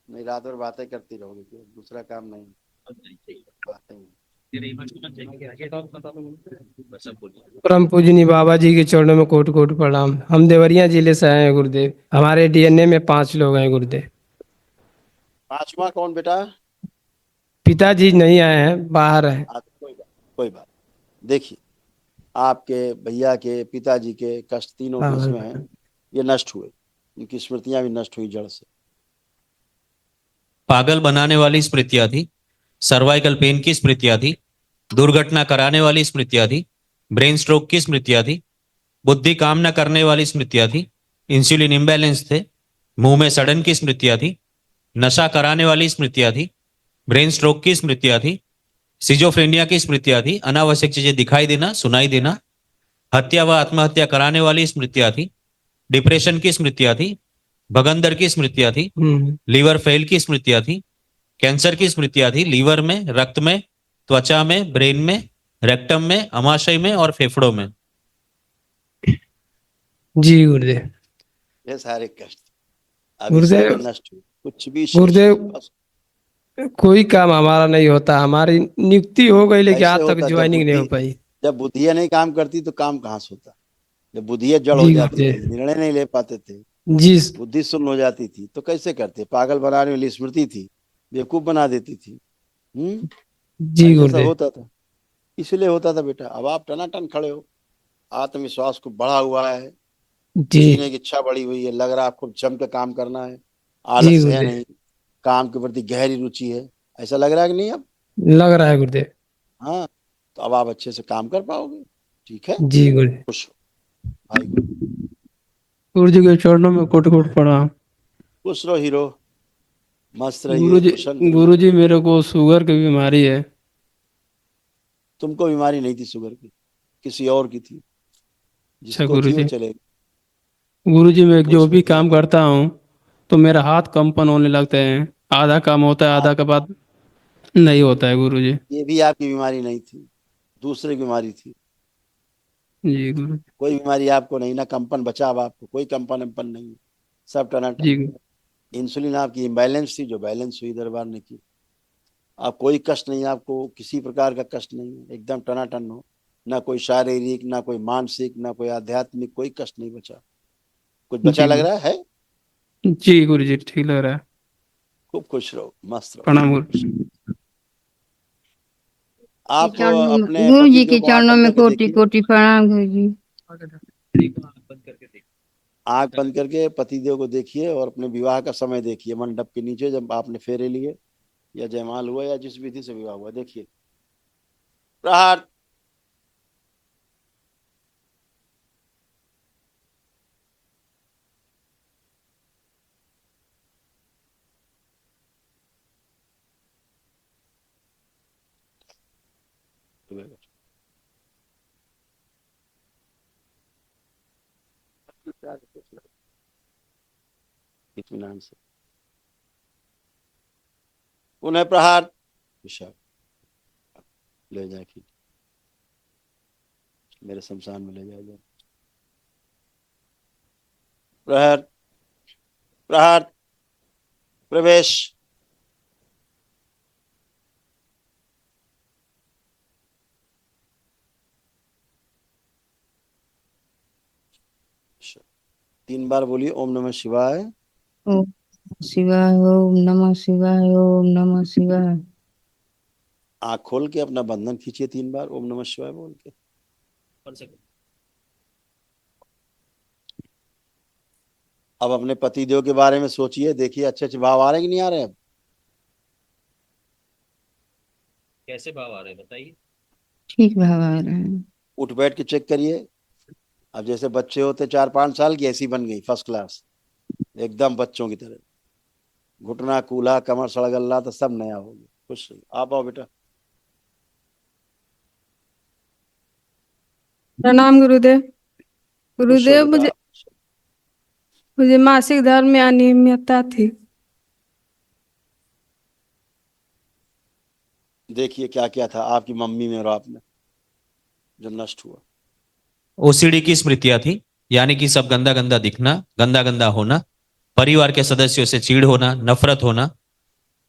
नहीं, रात भर बातें करती रहोगी, फिर दूसरा काम नहीं, बातें ही। परम पूजनीय बाबा जी के चरणों में कोटि कोटि प्रणाम। हम देवरिया जिले से आए हैं गुरुदेव। हमारे डीएनए में 5 लोग हैं गुरुदेव। पांचवा कौन बेटा? पिताजी नहीं आए हैं, बाहर हैं। कोई बात, कोई बात। देखिए, आपके भैया के पिताजी के कष्ट तीनों के हाँ। इसमें हैं, ये नष्ट हुए, उनकी स्मृतियां भी नष्ट हुई जड़ से। पागल बनाने वाली स्मृतियां थी, सर्वाइकल पेन की स्मृतियां थी, दुर्घटना कराने वाली स्मृतियां थी, ब्रेन स्ट्रोक की स्मृतियां थी, बुद्धि काम न करने वाली स्मृतियां थी, इंसुलिन इम्बैलेंस थे, मुंह में सड़न की स्मृतियां थी, नशा कराने वाली स्मृतियां थी, ब्रेन स्ट्रोक की स्मृतियां थी, सिजोफ्रेनिया की स्मृतियां थी, अनावश्यक चीजें दिखाई देना, सुनाई देना, हत्या व आत्महत्या कराने वाली स्मृतियां थी, डिप्रेशन की स्मृतियां थी, भगंदर की स्मृतियां थी, लीवर फेल की स्मृतियां थी, कैंसर की स्मृतियां थी, लीवर में, रक्त में, त्वचा में, ब्रेन में, रेक्टम में, अमाशय में और फेफड़ों में। जी गुरुदेव। ये सारे कष्ट अभी सब गुरुदेव, नष्ट हुए, कुछ भी शेष गुरुदेव, नहीं बस। कोई काम हमारा नहीं होता। हमारी नियुक्ति हो गई लेकिन कैसे आज तक होता? ज्वाइनिंग नहीं हो पाई। जब बुद्धियां नहीं काम करती तो काम कहाँ से होता? जब बुद्धियां जड़ हो जी जाती थी, गुरुदेव। निर्णय नहीं ले पाते थे, जी। बुद्धि शून्य हो जाती थी, तो कैसे करते? पागल बनाने वाली स्मृति थी, बेवकूफ बना देती थी। जी ऐसा सब गुरुदेव। होता था, इसलिए होता था बेटा। अब आप टनाटन खड़े हो, आत्मविश्वास को बढ़ा हुआ है, जी। जीने की इच्छा बढ़ी हुई है, लग रहा है आपको जम के काम करना है, जी आलस है गुरुदेव। नहीं, काम के प्रति गहरी रुचि है। ऐसा लग रहा है कि नहीं अब? लग रहा है गुरुदेव। हाँ, तो अब आप अच्छे से काम कर पाओगे। ठीक है, जी गुरुदेव। खुश हो भाई को, गुरु जी के चरणों में कोटि कोटि प्रणाम। खुश रहो हीरो, मस्त गुरु रहिए, जी, कुशल रहिए। गुरु जी मेरे को शुगर की बीमारी है। तुमको बीमारी नहीं थी शुगर की, किसी और की थी, अच्छा जिसको गुरु थी वो जी। चले गई। गुरु जी मैं तुमको जो भी स्मृतियां, काम करता हूँ तो मेरा हाथ कंपन होने लगते हैं। आधा काम होता है, हाँ, आधा के बाद नहीं होता है गुरु जी। ये भी आपकी बीमारी नहीं थी, दूसरे की बीमारी थी। जी गुरु जी। कोई बीमारी आपको नहीं, ना कंपन बचा अब आपको, कोई कंपन वंपन नहीं, सब टनाटन। जी गुरु। इंसुलिन आपकी इम्बैलेंस थी, जो बैलेंस हुई दरबार ने की। आप कोई कष्ट नहीं, आपको किसी प्रकार का कष्ट नहीं है, एकदम टनाटन हो। ना कोई शारीरिक, ना कोई मानसिक, ना कोई आध्यात्मिक, कोई कष्ट नहीं बचा। कुछ बचा जी लग गुरु। रहा है? जी गुरु जी ठीक लग रहा है। खूब खुश रहो, मस्त रहो, प्रणाम गुरु खुश। जी। आप चरणों में अपने गुरु पति जी देव के को आंख चरणों बंद में करके कोटि देखिए, कोटि प्रणाम गुरु जी। आंख बंद करके पति देव को देखिए और अपने विवाह का समय देखिए, मंडप के नीचे जब आपने फेरे लिए, या जयमाल हुआ, या जिस विधि से विवाह हुआ, देखिए। प्रहार। इत्मीनान से पुनः प्रहार। विशाल, ले जाए खींच, मेरे शमशान में ले जाएगा। प्रहर, प्रहार, प्रवेश। तीन बार बोलिए ओम नमः शिवाय। ओम शिवाय, ओम नमः शिवाय, ओम नमः शिवाय। आंख खोल के अपना बंधन खींचिए 3 बार ओम नमः शिवाय बोल के। अब अपने पति देव के बारे में सोचिए, देखिए अच्छे अच्छे भाव आ रहे हैं कि नहीं आ रहे हैं? कैसे भाव आ रहे हैं बताइए। ठीक भाव आ रहे हैं। उठ बैठ के चेक करिए। अब जैसे बच्चे होते 4-5 साल की, ऐसी बन गई फर्स्ट क्लास, एकदम बच्चों की तरह। घुटना कूल्हा, कमर सड़गल्ला, तो सब नया हो गया। खुश रहिए, आप आओ बेटा। प्रणाम गुरुदेव। खुश हो गुरुदेव, बेटा। मुझे मुझे मासिक धर्म में अनियमितता थी। देखिए क्या क्या था आपकी मम्मी में और आप में जो नष्ट हुआ। ओसीडी की स्मृतियां थी, यानी कि सब गंदा गंदा दिखना, गंदा गंदा होना, परिवार के सदस्यों से चीड़ होना, नफरत होना,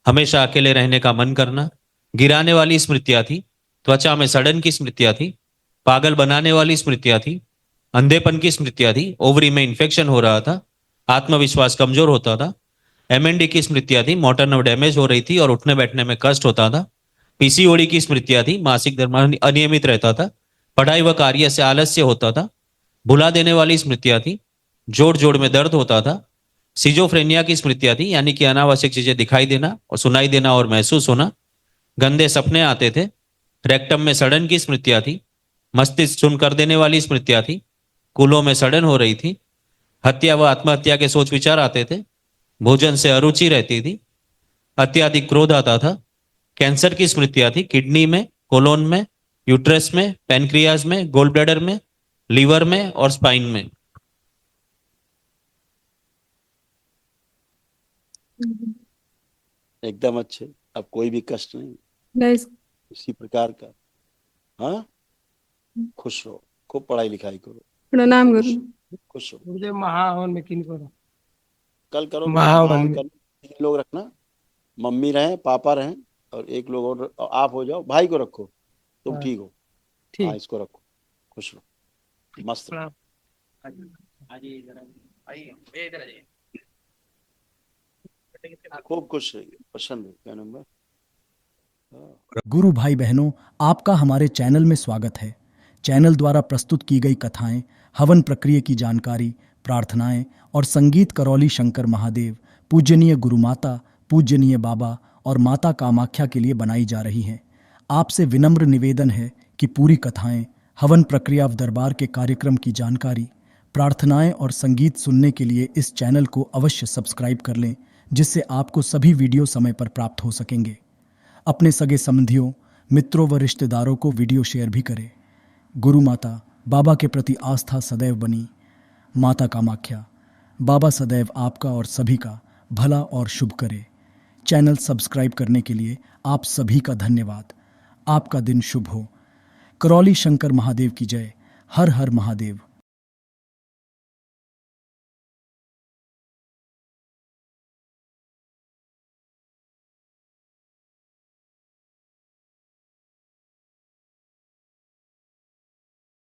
हमेशा अकेले रहने का मन करना, गिराने वाली स्मृतियां थी, त्वचा में सड़न की स्मृतियां थी, पागल बनाने वाली स्मृतियां थी, अंधेपन की स्मृतियां थी, ओवरी में इन्फेक्शन हो रहा था, आत्मविश्वास कमजोर होता था, एमएनडी की स्मृतियां थी, मोटर नर्व डैमेज हो रही थी और उठने बैठने में कष्ट होता था, पीसीओडी की स्मृतियां थी, मासिक धर्म अनियमित रहता था, पढ़ाई व कार्य से आलस्य होता था, भुला देने वाली स्मृतियां थी, जोड़ जोड़ में दर्द होता था, सिजोफ्रेनिया की स्मृतियां थी, यानी कि अनावश्यक चीजें दिखाई देना और सुनाई देना और महसूस होना, गंदे सपने आते थे, रेक्टम में सड़न की स्मृतियां थी, मस्तिष्क सुन कर देने वाली स्मृतियां थी, कूलों में सड़न हो रही थी, हत्या व आत्महत्या के सोच विचार आते थे, भोजन से अरुचि रहती थी, अत्यधिक क्रोध आता था, कैंसर की स्मृतियां थी, किडनी में, कोलोन में, यूट्रस में, पैनक्रियाज में, गोल ब्लैडर में, लीवर में और स्पाइन में। एकदम अच्छे। अब कोई भी कष्ट नहीं, नहीं इसी प्रकार का। हाँ, खुश रहो, खूब पढ़ाई लिखाई करो, प्रणाम गुरु। खुश रहो। गुरुदेव महाहवन में किनको रहो? कल करो, महाहवन में। 3 लोग रखना, मम्मी रहें, पापा रहें और एक लोग और आप हो जाओ, भाई को रखो, तुम हाँ, ठीक हो। ठीक। हाँ, इसको रखो, खुश रहो, मस्त रहो। खूब खुश रहिए, प्रसन्न रहिए। क्या नंबर? गुरु भाई बहनों, आपका हमारे चैनल में स्वागत है। चैनल द्वारा प्रस्तुत की गई कथाएं, हवन प्रक्रिया की जानकारी, प्रार्थनाएं और संगीत करौली शंकर महादेव, पूजनीय गुरु माता, पूजनीय बाबा और माता कामाख्या के लिए बनाई जा रही हैं। आपसे विनम्र निवेदन है कि पूरी कथाएं, हवन प्रक्रिया दरबार के कार्यक्रम की जानकारी, प्रार्थनाएं और संगीत सुनने के लिए इस चैनल को अवश्य सब्सक्राइब कर लें, जिससे आपको सभी वीडियो समय पर प्राप्त हो सकेंगे। अपने सगे संबंधियों, मित्रों व रिश्तेदारों को वीडियो शेयर भी करें। गुरु माता, बाबा के प्रति आस्था सदैव बनी। माता कामाख्या, बाबा सदैव आपका और सभी का भला और शुभ करे। चैनल सब्सक्राइब करने के लिए आप सभी का धन्यवाद। आपका दिन शुभ हो। करौली शंकर महादेव की जय। हर हर महादेव।